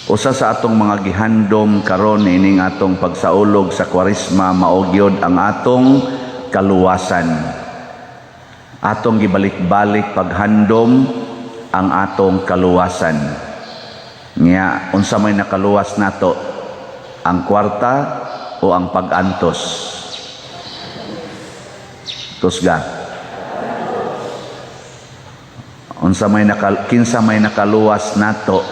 Usa sa atong mga gihandom karon ining atong pagsaulog sa Kwaresma mao gyud ang atong kaluwasan. Atong gibalik-balik paghandom ang atong kaluwasan. Nya unsa may nakaluwas nato, ang kwarta o ang pag-antos? Tusga. Kinsa may nakaluwas nato,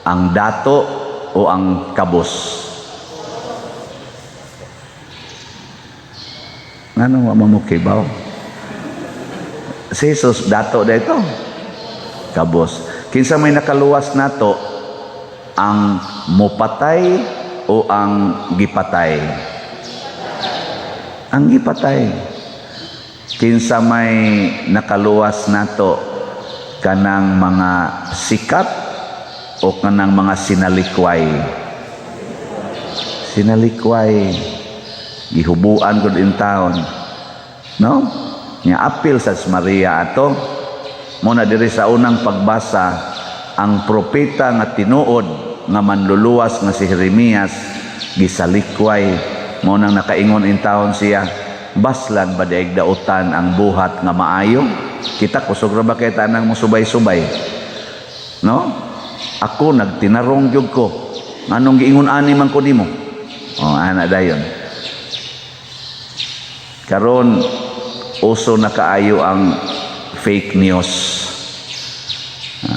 ang dato o ang kabos? Ngano wa mamukibaw? Si Jesus dato dito. Kabos. Kinsa may nakaluwas nato, ang mupatay o ang gipatay? Ang gipatay. Kinsa may nakaluwas nato, kanang mga sikat o kanang mga sinalikway? Sinalikway. Gihubuan gud in taon. No? Nya apil sa Maria ato. Muna diri sa unang pagbasa, ang propeta nga tinuod nga manluluwas nga si Jeremias gisalikway. Muna nakaingon in taon siya, baslan ba daig dautan ang buhat nga maayo? Kita kusog ra ba kay tanang mo subay-subay? No? Ako nagtinarong jud ko. Anong giingon ani man ko nimo? Oh, ana dayon. Karon uso na kaayo ang fake news.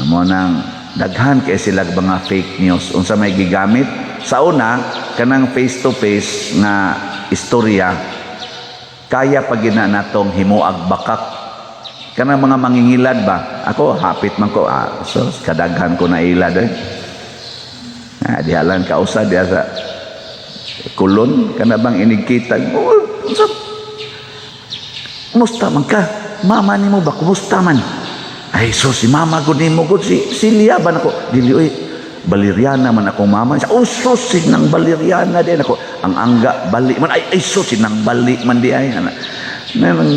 Mo nang daghan kay sila mga fake news. Unsa may gigamit? Sa una, kanang face to face nga istorya, kaya pag gina natong himuag bakak. Kanang mga mangingilad ba? Ako, hapit man ko. So, kadaghan ko na ilad. Dihalan ka usa, diha sa kulon. Kana bang inigkita? Kumusta man ka? Mama ni mo ba? Kumusta man? Ay, so si mama ko ni mo ko. Si Liaban ako. Dili, oy, Baleriana man akong mama. Oh, so sinang Baleriana din ako. Ang angga, bali man. Ay, so sinang bali man di ay.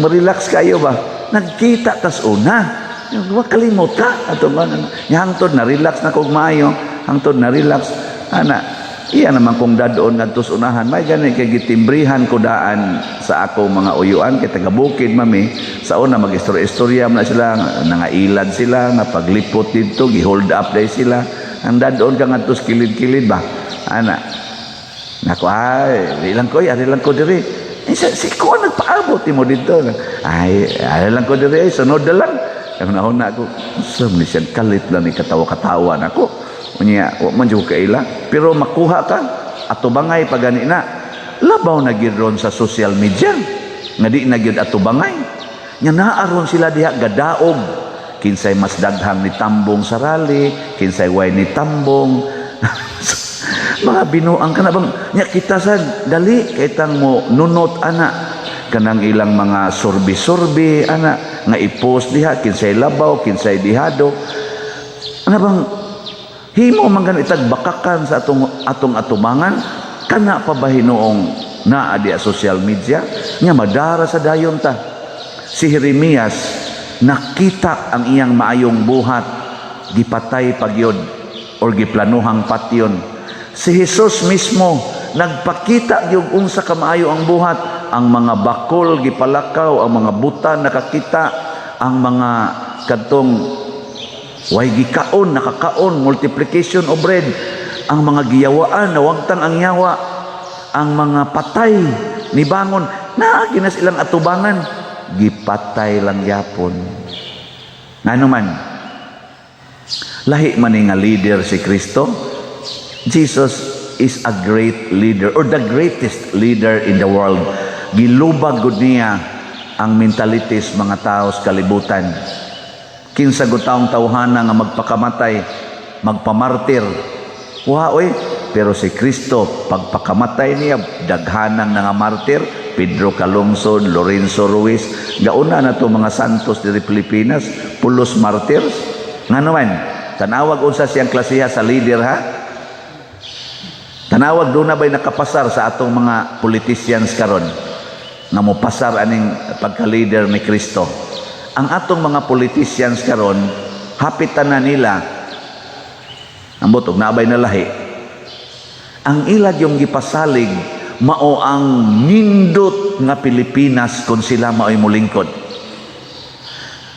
Relax kayo ba? Nagkita tas una. Huwag kalimot ka. Ato ba? Hangtod na relax na kong maayo. Hangtod na relax. Ana, iya naman kong dadoon nga tos unahan. May ganun kay gitimbrihan ko daan sa ako mga uyuan. Kaya taga-bukid mami. Sa una mag-istorya na sila. Nangailad sila. Napaglipot dito. Gi-hold up day sila. Ang dadoon ka nga tos kilid-kilid ba? Ana. Nako ay. Ilang ko diri. Si ko nagpaabot mo dito. Ay lang ko diri, sunod na lang. Ang nahon na ako, sumli siya, kalit lang ni katawa-katawa na ako. Unya, man dyan kaila. Pero makuha ka, ato bangay pagani na. Labaw na ron sa social media. Nga di na gyud ato bangay. Nga naaron sila diha gadaog. Kinsay mas daghang ni tambong sarali, kinsay way ni tambong. Mga binuang ka na bang nya kita sa dali kitang mo nunot ana kanang ilang mga sorbi-sorbi ana nga i-post diha kinsay labaw kinsay dihado ana bang himo man itag bakakan sa atong atubangan kana pa ba hinuong naa di social media nya madara sa dayon ta. Si Jeremias nakita ang iyang maayong buhat gipatay pagyod or giplanuhang patyon. Si Jesus mismo nagpakita yung unsa kamaayo ang buhat, ang mga bakol gipalakaw, ang mga buta nakakita, ang mga kadtong way gikaon nakakaon, multiplication of bread, ang mga giyawaan nawagtang ang yawa, ang mga patay ni bangon naagi na silang atubangan gipatay lang yapon. Ngano man lahi man nga leader si Kristo. Jesus is a great leader or the greatest leader in the world. Gilubag gud niya ang mentalities mga tao sa kalibutan. Kinsa gud taong tawhana nga magpakamatay, magpamartir. Oy, pero si Kristo pagpakamatay niya daghanang nga martir, Pedro Calungsod, Lorenzo Ruiz, gauna na to mga santos diri Pilipinas, pulos martyrs. Ngano man, tanawag unsa siyang klasiha sa leader ha? Tanawag doon na ba'y nakapasar sa atong mga politicians karon nga mo pasar aning pagka-leader ni Kristo. Ang atong mga politicians karon hapitan na nila Ambot og naabay na lahi. Ang ilag yung gipasalig mao ang nindot nga Pilipinas kung sila mao'y mulingkod.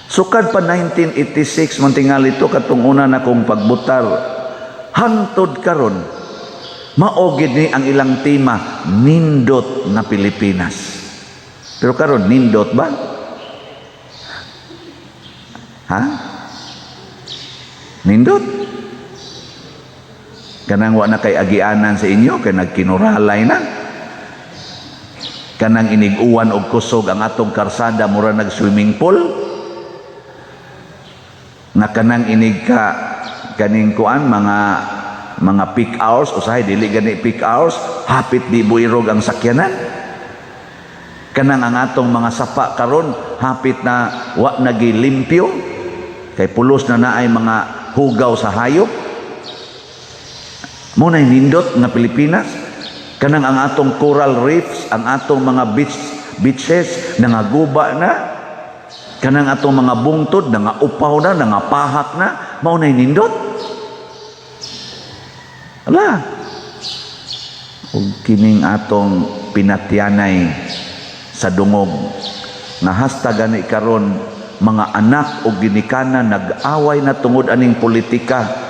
Sukad pa 1986 man tingali ito katong una na kong pagbutar, hantod karon mao gid ni ang ilang tema, nindot nga Pilipinas. Pero karon nindot ba? Ha? Nindot? Kanang wa na kay agianan sa inyo, kay nagkinuralay na. Kanang iniguan og kusog ang atong karsada, mura nag-swimming pool. Na kanang inig ka, kaning kuan, mga peak hours, usahay, dili gani peak hours, hapit di buirog ang sakyanan. Kanang ang atong mga sapa karon hapit na wa nagilimpyo, kay pulos na naay mga hugaw sa hayop. Muna'y nindot nga Pilipinas. Kanang ang atong coral reefs, ang atong mga beaches nangaguba na. Kanang atong mga bungtod nangaupaw na, nangapahak na. Mao na'y nindot. Ala. Ug kining atong pinatyanay sa dungog nga hasta gani karon mga anak o ginikanan nag-away na tungod aning politika.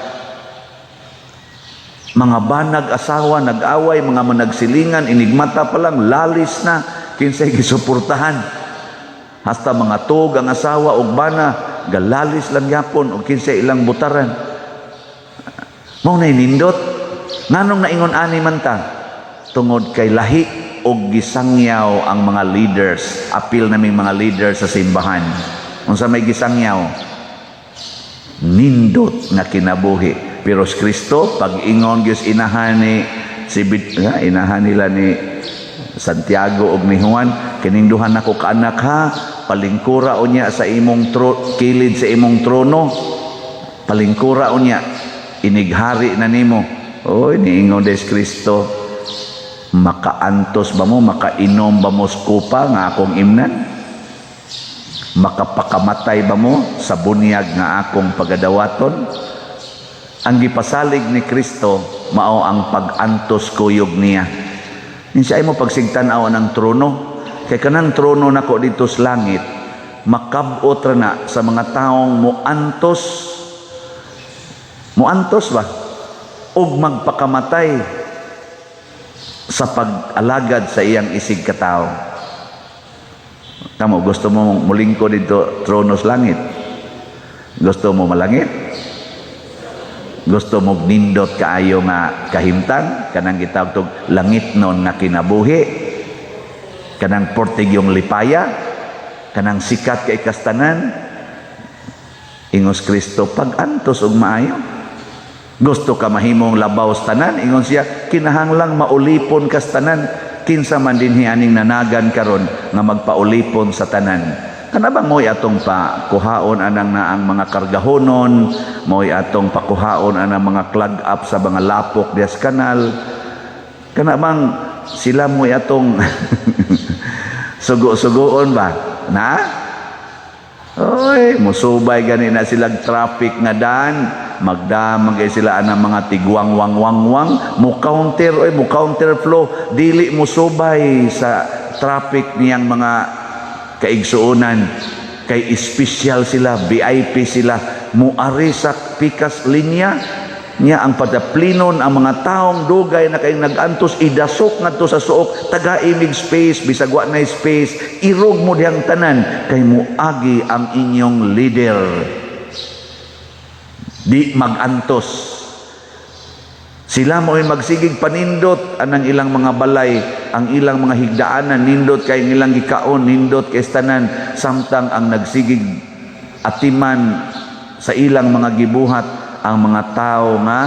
Mga banag asawa nag-away, mga managsilingan, inigmata pa lang, lalis na, kinsay gisuportahan. Hasta mga tug ang asawa o bana, galalis lang yapon, o kinsay ilang butaran. Mao na'y nindot. Nganong naingon ani man ta? Tungod kay lahi o gisangyaw ang mga leaders, apil naming mga leaders sa simbahan. Unsa may gisangyaw? Nindot nga kinabuhi. Pero si Kristo, pag ingon gyud inahan ni inahan nila ni Santiago ug ni Juan, kining duha nako ka anak ha, palingkura unya sa imong kilid sa imong trono. Palingkura unya, inighari na nimo. Oy, niingon des Kristo, makaantos ba mo, makainom ba mo skupa nga akong imnan? Makapakamatay ba mo sa bunyag nga akong pagadawaton? Ang gipasalig ni Kristo mao ang pag-antos kuyog niya. Insay mo pagsigtan-aw ng trono, kay kanang trono nako dito sa langit, makabot ra na sa mga taong muantos ba ug magpakamatay sa pag-alagad sa iyang isig katao. Kamo gusto mo mulingkod dito trono sa langit? Gusto mo malangit? Gusto mo nindot kaayo nga kahimtang, kanang gitawag tog langit non na kinabuhi, kanang portig yung lipaya, kanang sikat kay kastanan. Ingos Kristo, pag-antos og maayo. Gusto ka mahimong labaw sa tanan, ingon siya, kinahanglang maulipon kastanan, kinsa man dinhi aning nanagan karon nga magpaulipon sa tanan. Kana bang mo'y atong pakuhaon anang na ang mga kargahonon, mo'y atong pakuhaon anang mga clog up sa mga lapok dias kanal. Kana bang sila mo'y atong sugo-sugoon ba? Na? Oy, musubay gani na silang traffic nga daan, magdamag kay sila anang mga tigwang-wang-wang-wang, mo counter flow, dili musubay sa traffic niyang mga kaigsuonan, kay special sila, VIP sila, muari sa pikas linya niya ang padaplinon ang mga taong dugay na kay nagantos idasok ngadto sa suok, taga-imig space, bisag wa na space, irog mo diyang tanan kay muagi ang inyong leader. Di magantos. Sila mo'y magsigig panindot anang ilang mga balay, ang ilang mga higdaanan, nindot kay ilang gikaon, nindot kay tanan, samtang ang nagsigig atiman sa ilang mga gibuhat, ang mga tao nga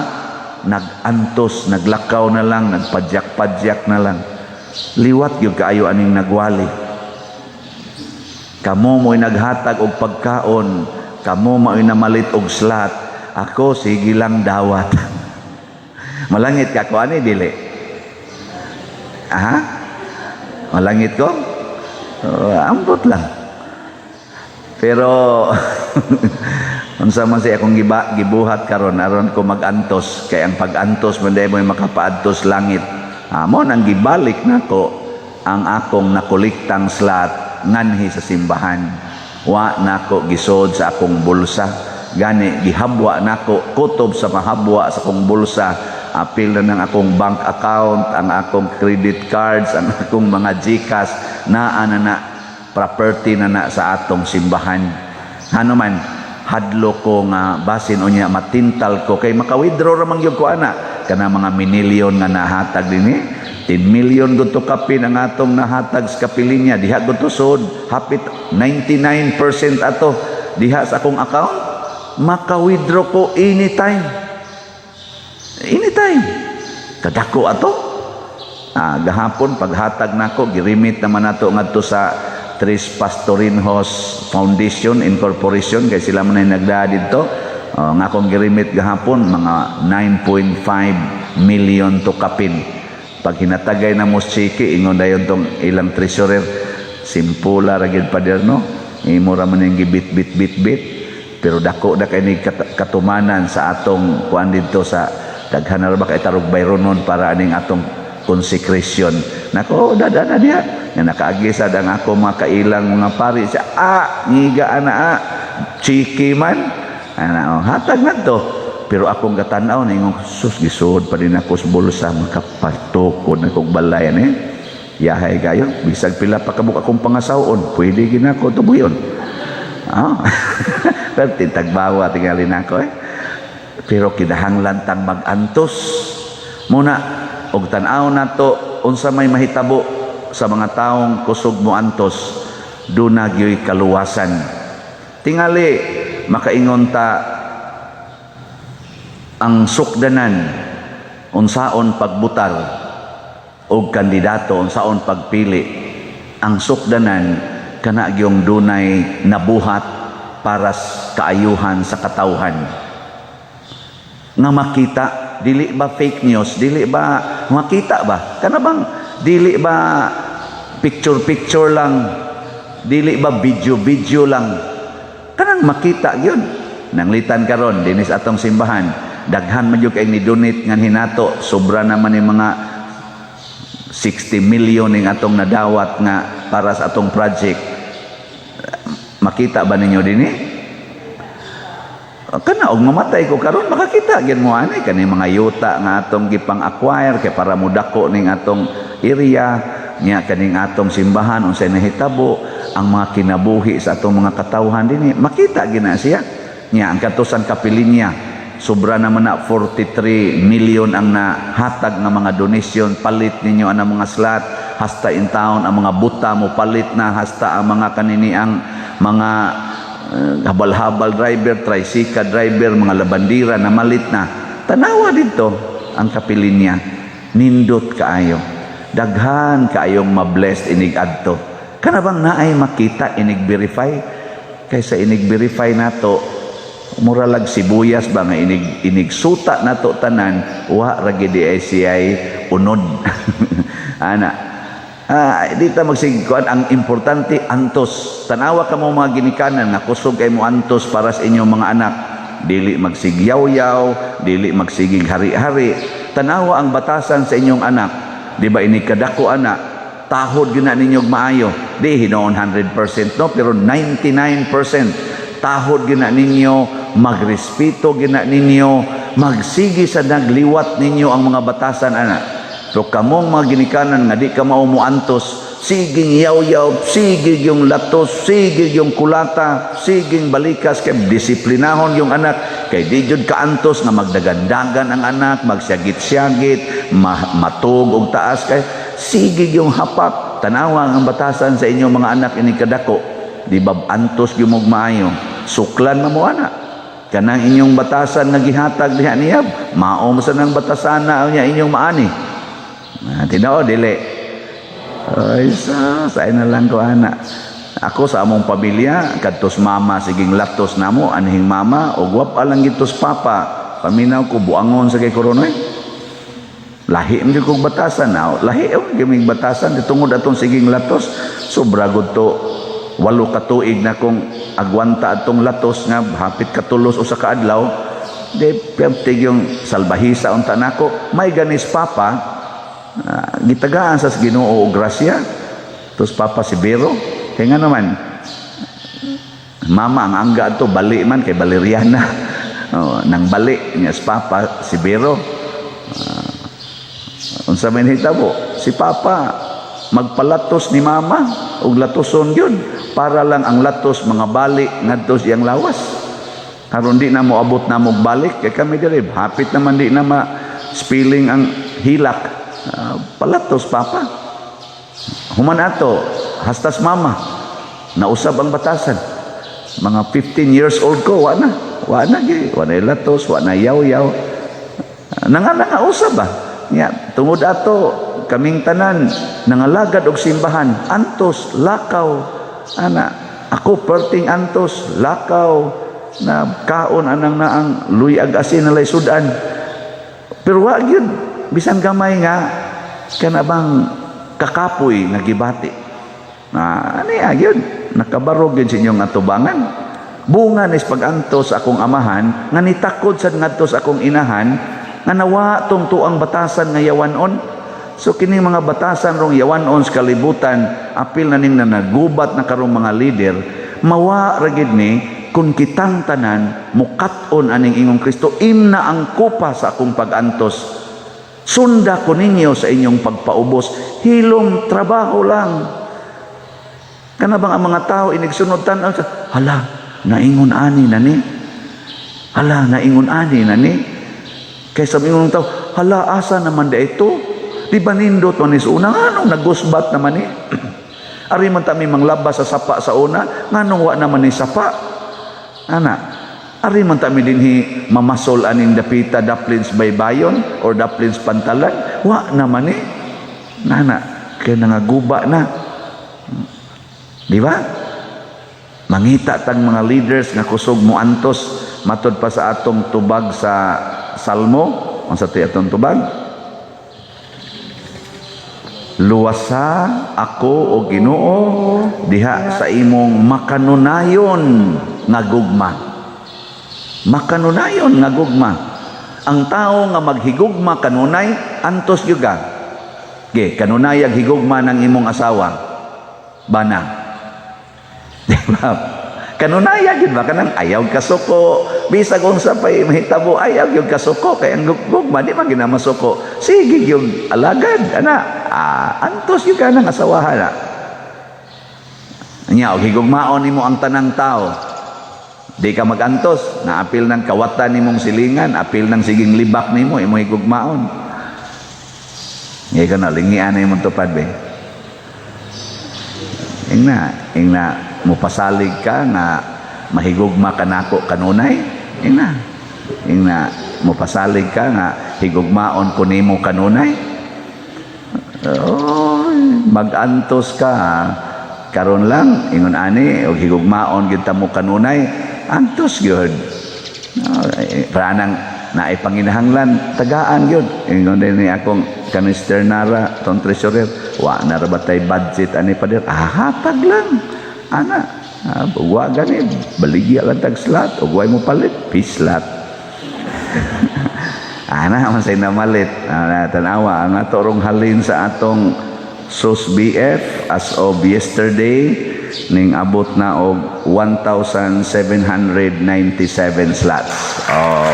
nagantos, naglakaw na lang, nagpadyak-padyak na lang. Liwat yung kaayo aning nagwali. Kamo mo'y naghatag og pagkaon, kamo mo'y namalit og slat, ako sige lang dawat. Malangit ka ko ani dili? Aha? Malangit ko? Ambot lang. Pero Unsa man siya akong gibuhat karon aron ko magantos kay ang pagantos man day mo makapaadtos langit. Amo nang gibalik nako ang akong nakolektang slot nganhi sa simbahan. Wa nako gisod sa akong bulsa. Gani gihabwa nako kutob sa mahabwa sa akong bulsa. Apil na ng akong bank account, ang akong credit cards, ang akong mga GCash na property na sa atong simbahan. Hanuman hadlo ko nga basin unya matintal ko kay maka-withdraw ra man gyud ko ana kana mga minilyon nga nahatag dinhi 10 million gud to kapin ang atong nahatag sa kapilinya diha gud to sud hapit 99% ato diha sa akong account maka-withdraw ko anytime kadako ato gahapon paghatag nako girimit naman nato ngadto sa Tres Pastorinhos Foundation Incorporation kay sila man ay nagdaa dito nga akong girimit gahapon mga 9.5 million to kapin pag hinatagay na mo chiki ingon dayon tong ilang treasurer simpula ra gyud pa der no imo ra man yung gibit pero dako da kay ni katumanan sa atong kuan dito sa daghan ra ba kay tarog bayronon para aning atong consecration nako dada na diha nga nakaagisa ang ako mga kailang mga pari siya ngiga chiki man hatag na to pero akong katanaw na yung sus gisod pa din ako sa bulsa makapatukod na kong balay yahay kayo bisag pila pa kabuk akong pangasawon pwede ginako tubuyon pero tintagbawa tingali na ako pero kinahanglan tang magantos muna og tanaw na to unsa may mahitabo sa mga taong kusog mo antos duna gyoy kaluwasan tingali makaingon ta ang sukdanan unsaon pagbutar og kandidato unsaon pagpili ang sukdanan kana gyung dunay nabuhat para kaayuhan sa katawhan nga makita dili ba fake news dili ba makita ba kana bang dili ba picture lang dili ba video lang kanang makita yun nanglitan karon dinis atong simbahan daghan man gyud kay ni donate ngan hinato sobra naman yung mga 60 million ning atong nadawat nga para sa atong project makita ba ninyo dinhi kana og mamatay ko karon makakita gyud mo ani kani mga yuta nga atong gipang-acquire kay para mudako ning atong area nya kaning atong simbahan unsay nahitabo ang mga kinabuhi sa atong mga katawhan dinhi makita gina siya nya ang katusan kapilinya sobra naman na 43 million ang nahatag nga mga donation palit ninyo ang mga slot hasta in town ang mga buta mo palit na hasta ang mga kanini ang mga habal-habal driver tricycle driver mga labandira na malit na tanawa dito ang kapilinya nindot kaayo daghan kaayong mablessed inig adto kana bang naay makita inig verify kaysa inig verify nato muralag sibuyas ba nga inig suta nato tanan wa ra gid ay siyay unod ana dito magsigkuan ang importante antos tanawa ka mo mga ginikanan nga kusog kay mo antos para sa inyong mga anak dili magsigyaw-yaw dili magsigig hari-hari tanawa ang batasan sa inyong anak di ba ini kadako anak tahod gyud na ninyo maayo di hinoon 100% no pero 99% tahod gyud na ninyo magrespeto gyud na ninyo magsigi sa nagliwat ninyo ang mga batasan anak so kamong mga ginikanan nga di ka mao moantos siging yaw-yaw sigig yung latos sigig yung kulata siging balikas kay disiplinahon yung anak kay di jud kaantos nga magdagandagan ang anak magsyagit-syagit matug og taas kay sigig yung hapak tanawa ang batasan sa inyong mga anak ini kadako di ba antos gyud mo maayo suklan na mo anak kanang inyong batasan nga gihatag diha niya mao sa nang batasan na niya inyong maani tinao dili ay sa na lang ko anak ako sa among pamilya kadtos mama siging latos namo anhing mama og wapa lang gitos papa paminaw ko buangon sa kay koronoy lahi man kog batasan lahi gyud batasan tungod atong siging latos sobra gud to 8 ka tuig na kong agwanta atong latos nga hapit katulos o sa kaadlaw, di pertig yung salbahisa unta nako. May ganis papa, gitagaan sa Ginoo og grasya. Tos papa si Bero, kaya nga naman, mama ang angga to bali man kay Valeriana. Nang bali niya si papa si Bero. Unsa man hitabo, si papa magpalatos ni mama og latoson yun para lang ang latos mga bali ngadto siyang lawas. Karon di na mo abot na mo balik kay kami diri hapit naman di na ma-spilling ang hilak. Palatos papa. Human ato hastas mama nausab ang batasan. Mga 15 years old ko wa na latos, wa na yaw-yaw. Nanga usab ba? Nya tungod ato kaming tanan nangalagad og simbahan, antos lakaw ana ako perting antos lakaw na kaon anang naang luyag asin na lay sudan. Pero wa gyud bisan gamay nga kana bang kakapoy nga gibati. Ani gyud nakabarog gyud sa inyong atubangan. Bunga nis pag-antos akong amahan nga nitakod sad ngadto sa akong inahan nga nawa tong tuang batasan nga yawanon. So kining mga batasan rong yawanon sa kalibutan, apil na ning nagubat na karong mga leader, mawa ra gid ni kun kitang tanan mukat-on aning ingong Kristo, imna ang kupa sa akong pag-antos. Sunda ko ninyo sa inyong pagpaubos, hilom trabaho lang. Kana bang ang mga tao inigsunod tan-aw, hala, naingon ani na ni. Hala, naingon ani na ni. Kaysa mingon tao, hala, asa naman da ito? Di ba nindot man is una? Nganong nagusbat naman ni? Ari man tami manglabas sa sapa sa una, nganong wa naman ni sapa? Ana, ari man tami dinhi mamasol aning dapita daplins baybayon or daplins pantalan, wa naman ni. Nana, kaya nangaguba na. Di ba? Mangita tang mga leaders nga kusog mo antos matod pa sa atong tubag sa Salmo, ang sa atong tubag. Luwasa ako o Ginoo diha sa imong makanunayon nga gugma. Makanunayon nga gugma. Ang tao nga maghigugma kanunay antos gyud ka. Kanunay ag higugma ng imong asawa. Bana. Di ba? Kanunaya gid ba kanang ayaw kasuko bisag unsa pay mahitabo ayaw gyud kasuko kay ang gugma di man ginamasuko sige gyud alagad ana antos gyud kanang asawahan na nya og higugmaon nimo ang tanang tao di ka magantos naapil ng kawatan nimong silingan apil ng siging libak nimo imo higugmaon ngay kana lingian na imong tupad be ingna mupasalig ka nga mahigugma ka nako kanunay ingna mupasalig ka nga higugmaon ko nimo kanunay magantos ka karon lang ingon ani og higugmaon gyud ta mo kanunay antos gyud pranang naay panginahanglan tagaan gyud ingon din ni akong kanister nara ton treasurer wa na ra batay budget ani pader hatag lang ana wa gani baligya lang tag slot ug way mo palit pislat ana man say namalit tanawa ang atorong halin sa atong sus BF as of yesterday ning abot na og 1,797 slots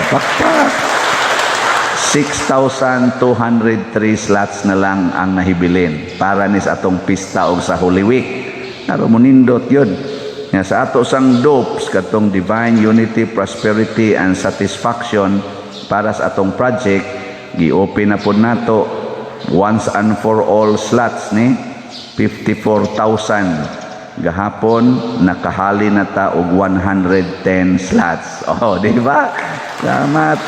pakpak 6,203 slots na lang ang nahibilin para ni sa atong pista og sa Holy Week. Naro mo nindot yun. Nga sa ato sang dopes katong Divine Unity, Prosperity and Satisfaction para sa atong project, gi-open na po nato once and for all slots ni 54,000. Gahapon nakahali na ta og 110 slots. Di ba? Salamat.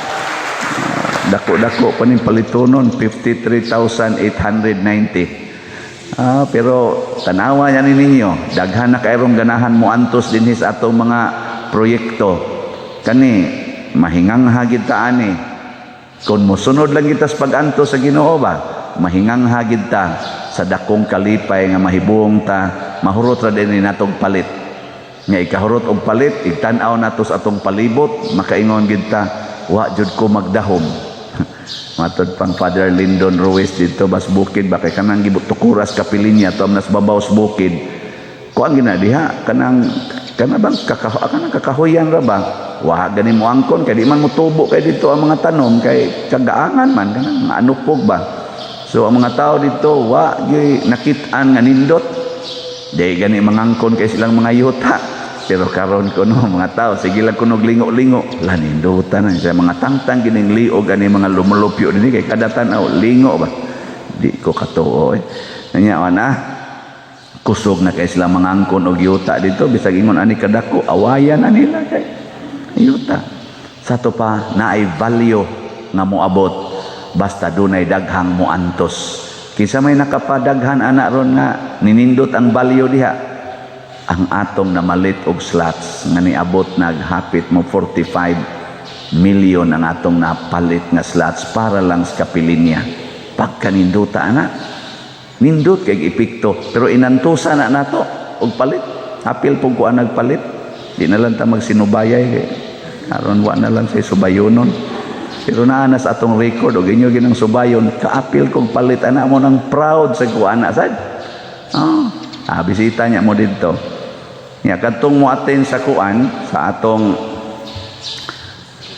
Dako-dako pa ning palitonon 53,890. Pero tanawa yan ninyo, daghan na kayrong ganahan mo antos dinhi sa atong mga proyekto. Kani mahingang hagid ta ani. Kung mosunod lang kita sa pag-antos sa Ginoo ba, mahingang hagid ta sa dakong kalipay nga mahibong ta, mahurot ra din natong palit. nga ikahurot og palit, igtan-aw nato sa atong palibot, makaingon gid ta, wa jud ko magdahom. Matod pang Father Lyndon Ruiz dito bas bukid ba kay kanang gibutukuras kapilinya to amnas babaw sa bukid. Kuan gina diha kanang bang kakahoyan ra ba? Wa gani mo angkon kay di man mo tubo kay dito ang mga tanom kay kagaangan man kanang anupog ba. So ang mga tao dito wa gyud nakit-an nga nindot. Di gani mangangkon kay silang mga yuta. Pero karon ko no mga tao sige lang kunog lingo-lingo lanindutan na sa mga tangtang gining liog ani mga lumulupyo dinhi kay kada tan-aw lingo ba di ko katuo nya ana kusog na kay sila mangangkon og yuta dito bisag ingon ani kadako awayan na nila kay yuta sa to pa naay value nga moabot basta dunay daghang moantos kinsa may nakapadaghan ana ron nga ninindot ang value diha ang atong namalit og slots nga niabot naghapit mo 45 million ang atong napalit nga slots para lang sa kapilinya pagkaninduta ana nindot kay epekto pero inantusa na nato og palit apil pug ko nagpalit di na lang ta magsinubayay kay aron wa na lang say subayonon pero naa na sa atong record og inyo ginang subayon kaapil kog palit ana mo nang proud sa kuana sad bisita niya mo didto. Ya kadtong mo attend sa kuan sa atong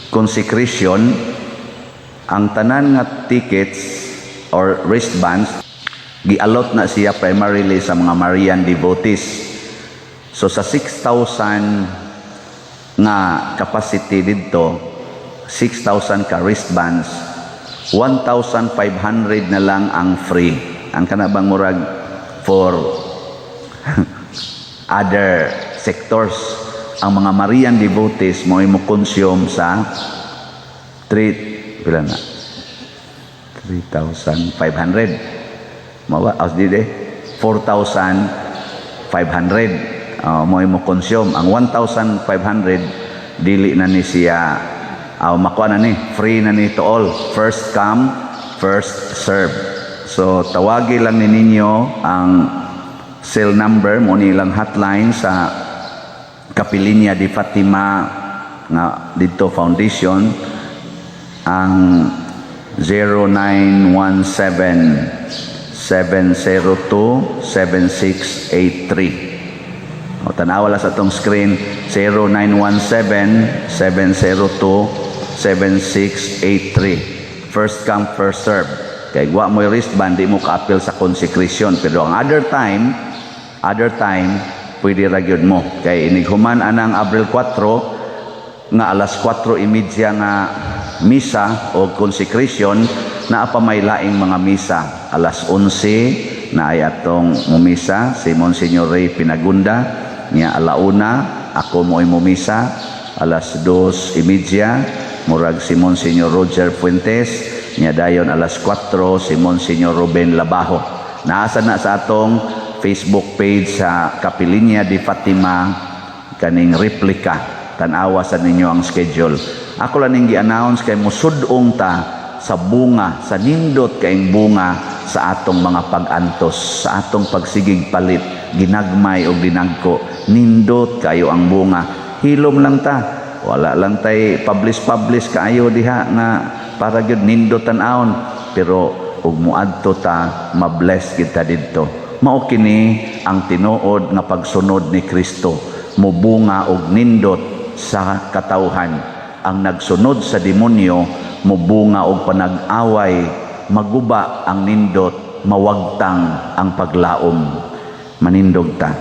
consecration ang tanan nga tickets or wristbands gialot na siya primarily sa mga Marian devotees. So sa 6,000 nga capacity didto 6,000 ka wristbands 1,500 na lang ang free ang kanabang murag for other sectors ang mga Marian devotees mo consume sa 3,500 mawa as dide 4,500 mo consume ang 1,500 dili na ni siya makuha na ni free na ni to all first come first serve so tawagi lang ni ninyo ang cell number mo nilang hotline sa Kapilinya di Fatima nga dito foundation ang 0917-702-7683 o tanawa sa itong screen 0917-702-7683 first come first serve kay wa mo wristband di mo ka-appeal sa consecration pero ang other time pwede ra gyud mo kay inighuman anang Abril 4 nga alas 4:30 nga misa o consecration naa pa may laing mga misa alas 11 na ay atong mumisa si Monsignor Ray Pinagunda niya alauna ako mo'y mumisa alas 2:30 murag si Monsignor Roger Fuentes niya dayon alas 4 si Monsignor Ruben Labajo naasa na sa atong Facebook page sa Kapilinya di Fatima kaning replika tan-awa sa ninyo ang schedule ako lang ning gi-announce kay musud-ong ta sa bunga sa nindot kaing bunga sa atong mga pag-antos sa atong pagsigig palit ginagmay o dinagko nindot kayo ang bunga hilom lang ta wala lang tay publish kaayo diha nga para gyud nindot tan-aon pero ug muadto ta mabless kita didto mao kini ang tinuod nga pagsunod ni Kristo mubunga og nindot sa katawhan ang nagsunod sa demonyo mubunga og panag-away maguba ang nindot mawagtang ang paglaom manindog ta